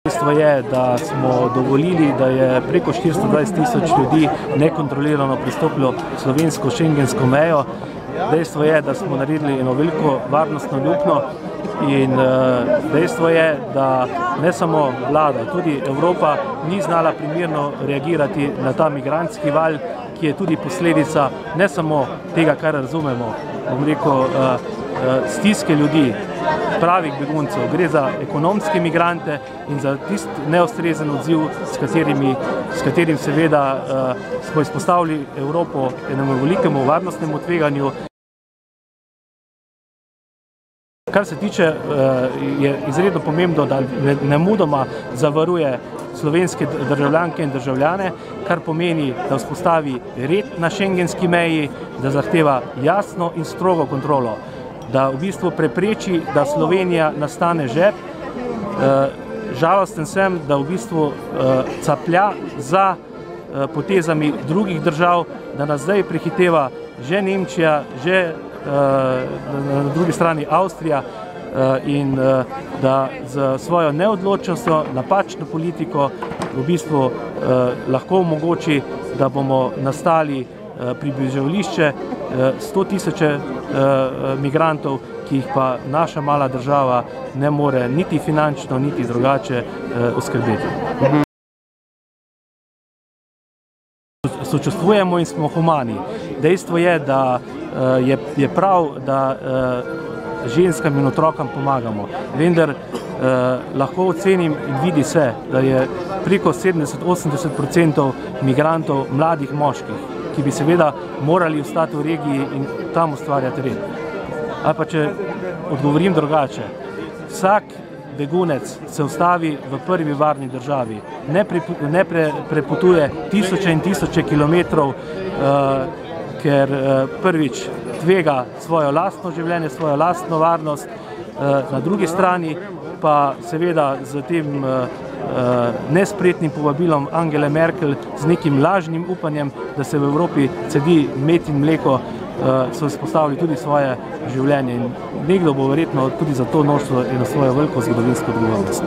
Dejstvo je, da smo dovolili, da je preko 420.000 ljudi nekontrolirano pristopilo slovensko šengensko mejo. Dejstvo je, da smo naredili eno veliko varnostno luknjo in dejstvo je, da ne samo vlada, tudi Evropa ni znala primerno reagirati na ta migrantski val, ki je tudi posledica ne samo tega, kar razumemo, bom rekel, stiske ljudi, pravih beguncev, gre za ekonomske migrante in za tisti neustrezen odziv, s katerim seveda smo izpostavili Evropo enemu velikemu varnostnemu tveganju. Kar se tiče, je izredno pomembno, da nemudoma zavaruje slovenske državljanke in državljane, kar pomeni, da vzpostavi red na šengenski meji, da zahteva jasno in strogo kontrolo, da v bistvu prepreči, da Slovenija nastane žep. Žalosten sem, da v bistvu caplja za potezami drugih držav, da nas zdaj prehiteva že Nemčija, že na drugi strani Avstrija in da z svojo neodločnostjo, napačno politiko v bistvu lahko omogoči, da bomo nastali pribežališče 100.000 migrantov, ki jih pa naša mala država ne more niti finančno, niti drugače oskrbeti. Sočustvujemo in smo humani. Dejstvo je, da je prav, da ženskam in otrokom pomagamo. Vendar lahko ocenim in vidi se, da je preko 70–80% migrantov mladih moških, ki bi seveda morali ostati v regiji in tam ustvarjati red. Ali pa če odgovorim drugače, vsak begunec se ustavi v prvi varni državi, ne prepotuje tisoče in tisoče kilometrov, ker prvič tvega svojo lastno življenje, svojo lastno varnost, na drugi strani pa seveda z tem nespretnim povabilom Angele Merkel, z nekim lažnim upanjem, da se v Evropi cedi med in mleko, so izpostavili tudi svoje življenje in nekdo bo verjetno tudi za to nosil eno svojo veliko zgodovinsko odgovornost.